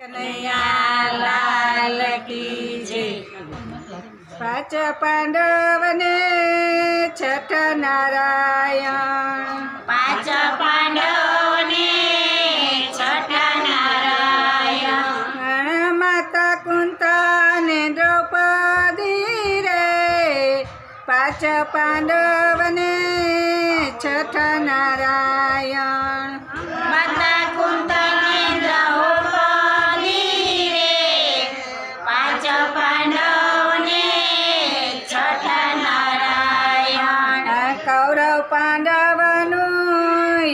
કનૈયા લાલ કી જય। પાંચ પાંડવને છઠ નારાયણ, પાંચ પાંડવોને છઠ નારાયણ। માતા કુંતા ને દ્રૌપદી રે, પાંચ પાંડવને છઠ નારાયણ। માતા કુંતા ને દ્રૌપદી રે, પાંચ પાંડવોને છઠ નારાયણ। કૌરવ પાંડવનું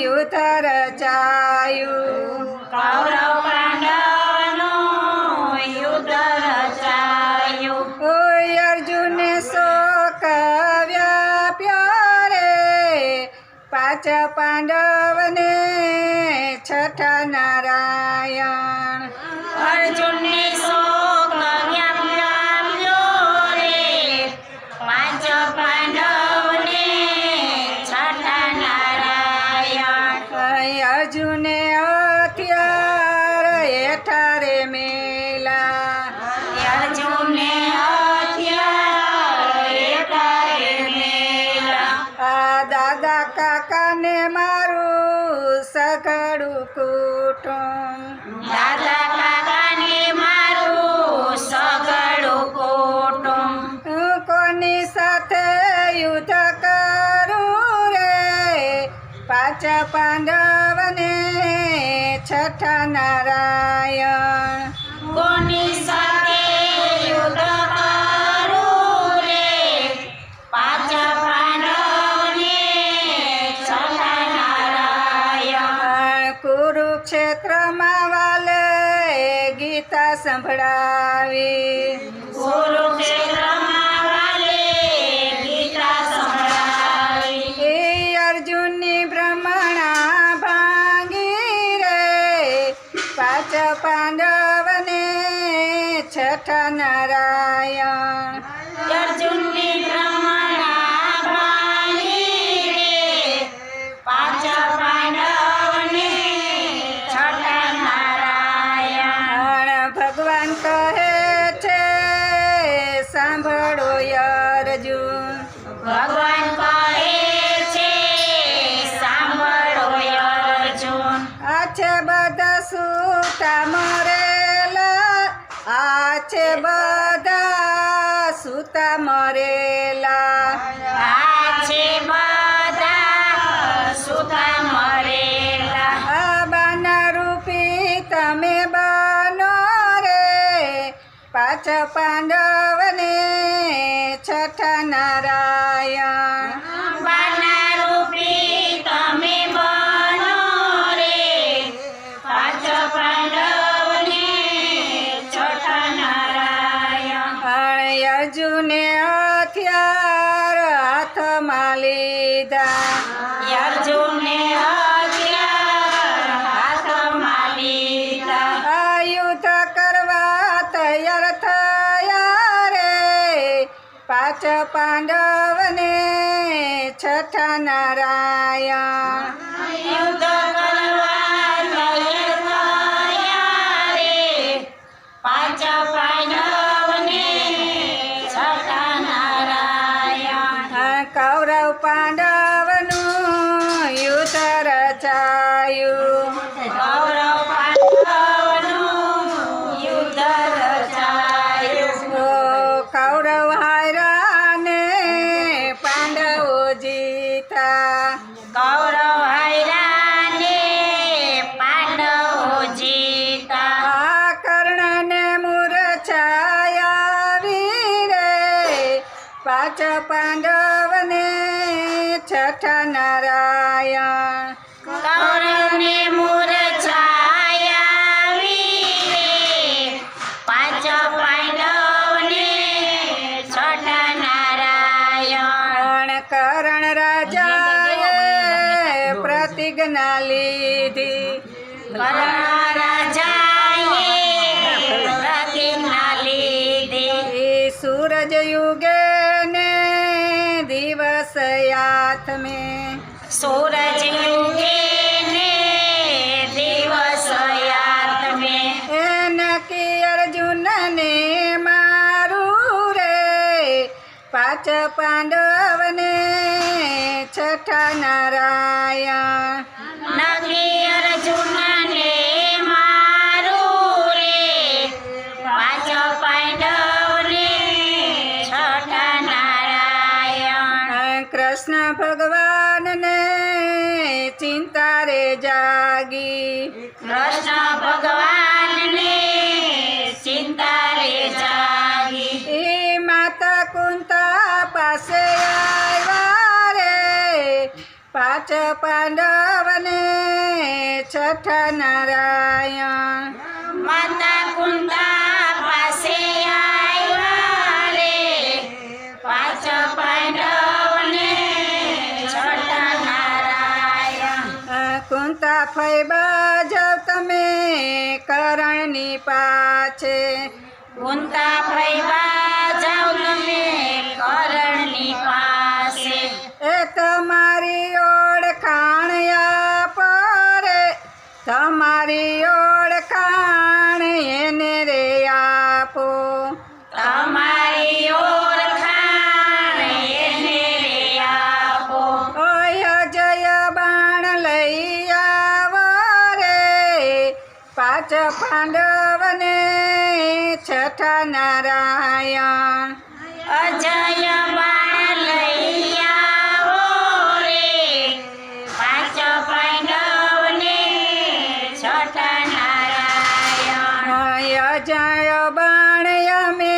યુદ્ધ રચાયું, કૌરવ પાંડવોનું યુદ્ધ રચાયું। ઓય અર્જુને શોક વ્યાપ્યો રે, પાંચ પાંડવને છઠ નારાયણ। અર્જુનને શોક વ્યાપ્યો રે, પાંચ પાંડવોને છઠ નારાયણ। અર્જુને હથિયાર હેઠારે મેલા, અર્જુનને હથિયાર હેઠારે મેલા। આ દાદા કાકાને મારું સઘળું કુટુંબ, દાદા કાકાને મારું સઘળું કુટુંબ। હું કોની સાથે યુદ્ધ કરું રે, પાંચ પાંડવને છઠ નારાયણ। કોની સાથે યુદ્ધ કરું રે, પાંચ પાંડવોને છઠ નારાયણ। કુરુક્ષેત્રમાં વાલે ગીતા સંભળાવી, કુરુક્ષેત્રમાં વાલે ગીતા સંભળાવી। એ અર્જુનની બ્રહ્મણા ભાંગી રે, પાંચ પાંડવને છઠ નારાયણ। અર્જુનની બ્રહ્મણા ભાંગી રે, પાંચ પાંડવોને છઠ નારાયણ। ભગવાન કહે છે સાંભળો અર્જુન, ભગવાન કહે છે સાંભળો અર્જુન। આ છે બધા સૂતા મરેલા, આ છે બધા સૂતા મરેલા। આ છે બધા સુતા મરેલા। આ બાના રૂપી તમે બનો રે, પાંચ પાંડવને છઠ નારાયણ। બાના રૂપી તમે બનો રે, પાંચ પાંડવોને છઠ નારાયણ। અર્જુને હથિયાર હાથમાં લીધા, અર્જુને હથિયાર હાથમાં લીધા। આ યુદ્ધ કરવા તૈયાર થયા રે, પાંચ પાંડવને છઠ નારાયણ। યુદ્ધ કરવા તૈયાર થયા રે, પાંચ પાંડવોને છઠ નારાયણ। કૌરવ પાંડવનું યુદ્ધ રચાયું, કૌરવ પાંડવોનું યુદ્ધ રચાયું। ઓ કૌરવ હાર્યા ને પાંડવો જીતા, કૌરવ હાર્યા ને પાંડવો જીતા। આ કર્ણને મૂર્છાયાવી રે, પાંચ પાંડવને છઠ નારાયણ। કૌરવને મૂર્છાયાવી રે, પાંચ પાંડવોને છઠ નારાયણ। કરણ રાજાએ પ્રતિજ્ઞા લીધી, કર્ણ રાજાએ પ્રતિજ્ઞા લીધી। એ સૂરજ યુગે ને દિવસ આઠમે, સૂરજ યુગે ને દિવસ યાદ में એને પાંચ પાંડવને છઠ્ઠા નારાયણ નગી અર્જુનને મારું રે પાંચ પાંડવને છઠ્ઠા નારાયણ કૃષ્ણ ભગવાનને ચિંતા રે જાગી કૃષ્ણ ભગવાનને ચિંતા રે જાગી એ માતા કુંતા પાસે આવ્યા રે પાંચ પાંડવને છઠ્ઠા નારાયણ માતા કુંતા પાસે આવ્યા રે પાંચ પાંડવને છઠ્ઠા નારાયણ કુંતા ફૈબા જાવ તમે કરણની પાછે કુંતા ફૈવા જાઓ તમે કરણની પાસે એ તમારી ઓળખાણ આપો રે તમારી ઓળખાણ એને રે આપો તમારી ઓળખાણ એને રે આપો ઓય જય બાણ લઈ આવો રે પાંચ પાંડવને છઠ્ઠા નારાયણ અજય બાણ લઈ આવો રે પાંચ પાંડવને છઠ્ઠા નારાયણ અજય બાણ અમે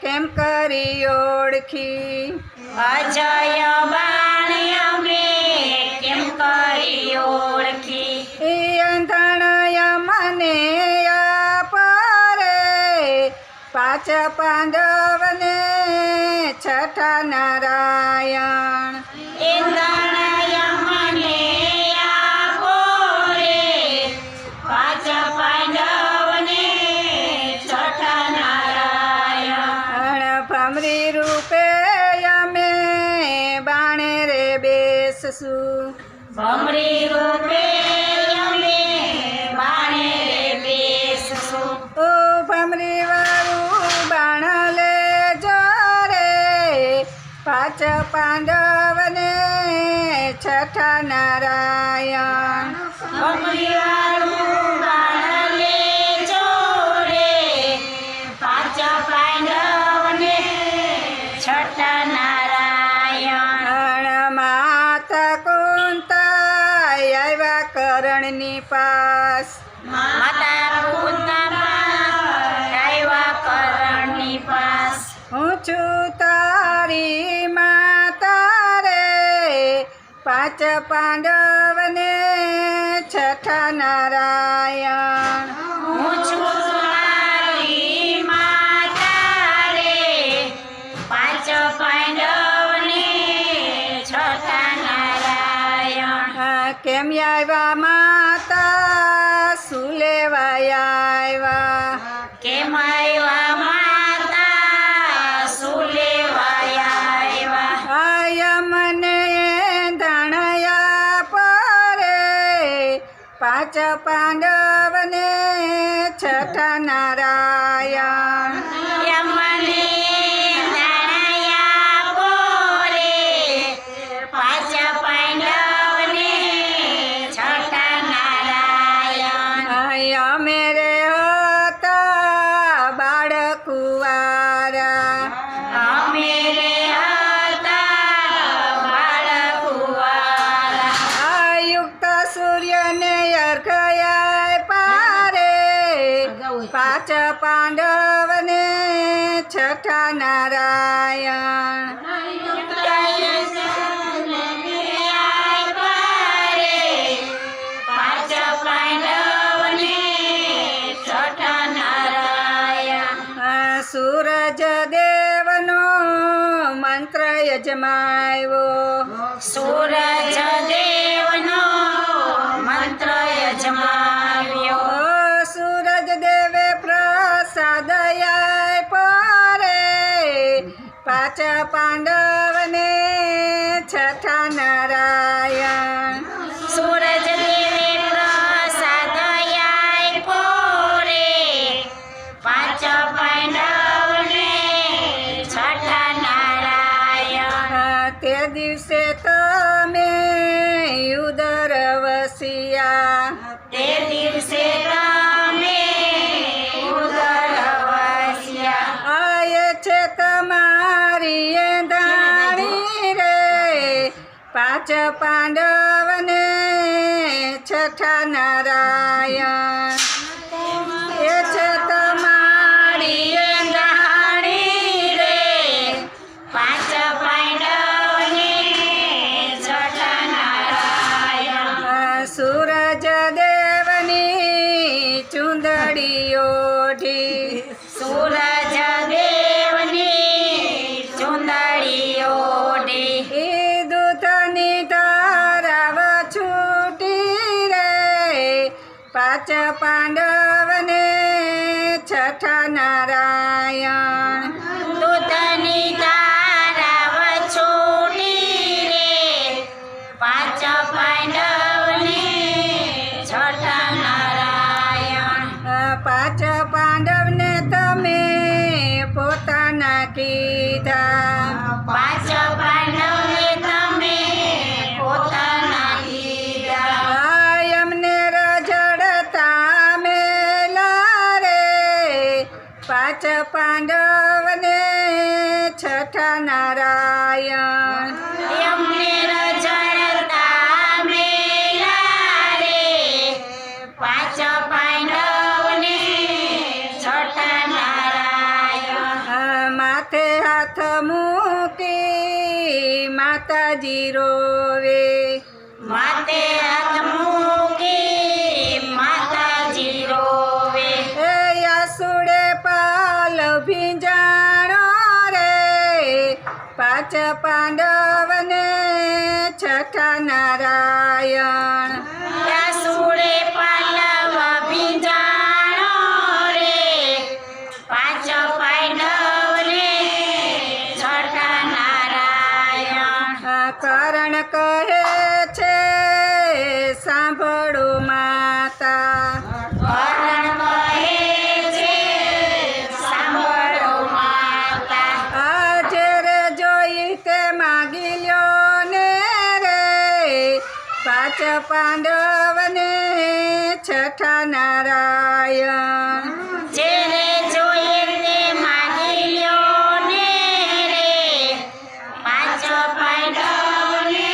કેમ કરી ઓળખી અજય બાણ અમે કેમ કરી ઓળખી એ અંધણય મને આપો રે પાંચ પાંડવને છઠ્ઠા નારાયણ ઇંદ્રણય મને આપો રે પાંચ પાંડવને છઠ્ઠા નારાયણ ભમરી રૂપે અમે બાણે રે બેસશું ભમરી રૂપે અમે બાણે રે બેસશું ઓ ભમરી વાળું બાણ લેજો રે પાંચ પાંડવને છઠ્ઠા નારાયણ ભમરી વાળું બાણ લેજો રે પાંચ પાંડવને છઠ્ઠા નારાયણ માતા કુંતા આવ્યા કરણની પાસ માતા કુંતા આવ્યા કરણની પાસ હું છું તારી માતા રે પાંચ પાંડવને છઠ્ઠા નારાયણ હું છું તારી માતા રે પાંચ પાંડવને છઠ્ઠા નારાયણ કેમ આવ્યા માતા શું લેવાય આવ્યા કેમ આવ્યા માતા શું લેવાય આવ્યા આય મને ધણયા પરે પાંચ પાંડવને છઠ્ઠા નારાયણ યમને નાણાયા બોરે પાંચ પાંડવને છઠ્ઠા નારાયણ આય મેરે હતા બાળકુવારા અમે રે હતા બાળકુંવારા આયુક્ત સૂર્યને અર્ઘયા પારે પાંચ પાંડવને છઠ્ઠા નારાયણ પાંચ પાંડવને છઠ્ઠા નારાયણ સૂરજ દેવનો મંત્ર યજમાવ્યો સૂરજ દેવનો મંત્ર યજમાવ્યો સૂરજ દેવે પ્રસાદ પરે પાંચ પાંડવને છઠ્ઠા નારાયણ સૂરજ દેવે પ્રસાદ આપ્યો રે પાંચ પાંડવને છઠ્ઠા નારાયણ પાંચ પાંડવને છઠ્ઠા નારાયણ એ છે તમારી રાણી રે પાંચ પાંડવને છઠ્ઠા નારાયણ સૂરજ દેવની ચુંદડી ઓઢી સૂરજ દેવની ચુંદડી ઓઢી દૂધની ધારાવ છૂટી રે પાંચ પાંડવને છઠ્ઠા નારાયણ દૂધની ધારાવ છૂટી રે પાંચ પાંડવને છઠ્ઠા નારાયણ પાંચ પાંડવને તમે પોતાના કીધા પાંચ પાંડવને તમે પોતાના કીધા એમને રજડતા મેલા રે પાંચ પાંડવને છઠ્ઠા નારાયણ એમને રજડતા મેલા રે પાંચ પાંડવને છઠ્ઠા નારાયણ માથે હાથ મૂકી માતાજી રોવે માતે હાથ મૂકી માતાજી રોવે એ યાસુડે પાલ ભીંજાણો રે પાંચ પાંડવને છઠ્ઠા નારાયણ યાસુડે પાલવ ભીંજાણો રે પાંચ પાંડવને છઠ્ઠા નારાયણ કરણ કહે છે સાંભળો માતા કરણ કહે છે સાંભળો માતા આજે રે જોઈ તે માગી લ્યો ને રે પાંચ પાંડવને છઠ્ઠા નારાયણ જેને જોઈએ તે માગી લ્યો ને રે પાંચ પાંડવને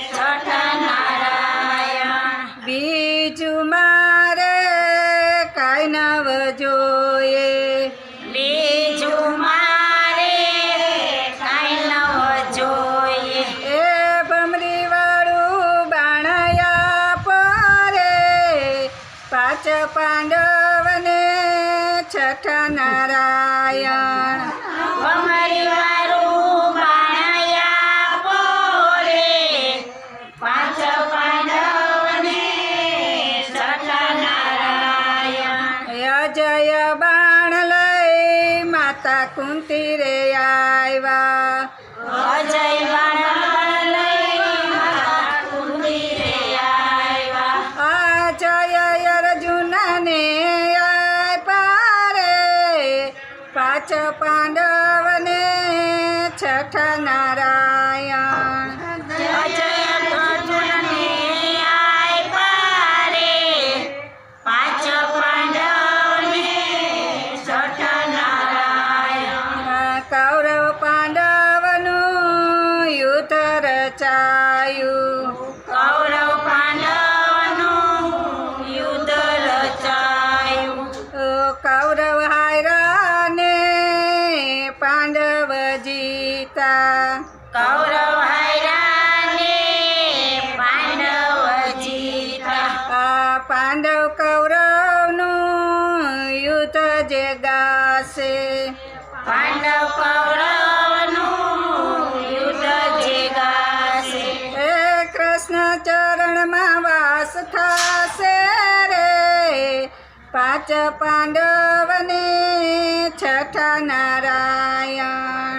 છઠ્ઠા નારાયણ બીજું મારે કાંઈ નવ જોઈએ બીજું મારે કાંઈ નવ જોઈએ એ ભમરી વાળું બાણયા પરે પાંચ પાંડવને છઠ્ઠા નારાયણ અમારી વારું બાણયા પોરે પાંચ પાંડવને છઠ્ઠા નારાયણ અજય બાણ લઈ માતા કુંતી રે આવ્યા અજય બાણ લઈ માતા કુંતી રે આવ્યા અજય અર્જુનને આપ્યા રે પાંચ પાંડવને છઠ્ઠા નારાયણ અજય અર્જુનને આપ્યા રે પાંચ પાંડવને છઠ્ઠા નારાયણ કૌરવ પાંડવનું યુદ્ધ રચાયું કૌરવ પાંડવનું યુદ્ધ રચાયું કૌરવ હાયરાને પાંડવ જીતા કૌરવ હાર્યાને પાંડવ જીતા આ પાંડવ કૌરવનું યુદ્ધ જે ગાશે પાંડવ કૌરવનું યુદ્ધ જે ગાશે એ કૃષ્ણ ચરણમાં વાસ થશે રે પાંચ પાંડવને છઠ્ઠા નારાયણ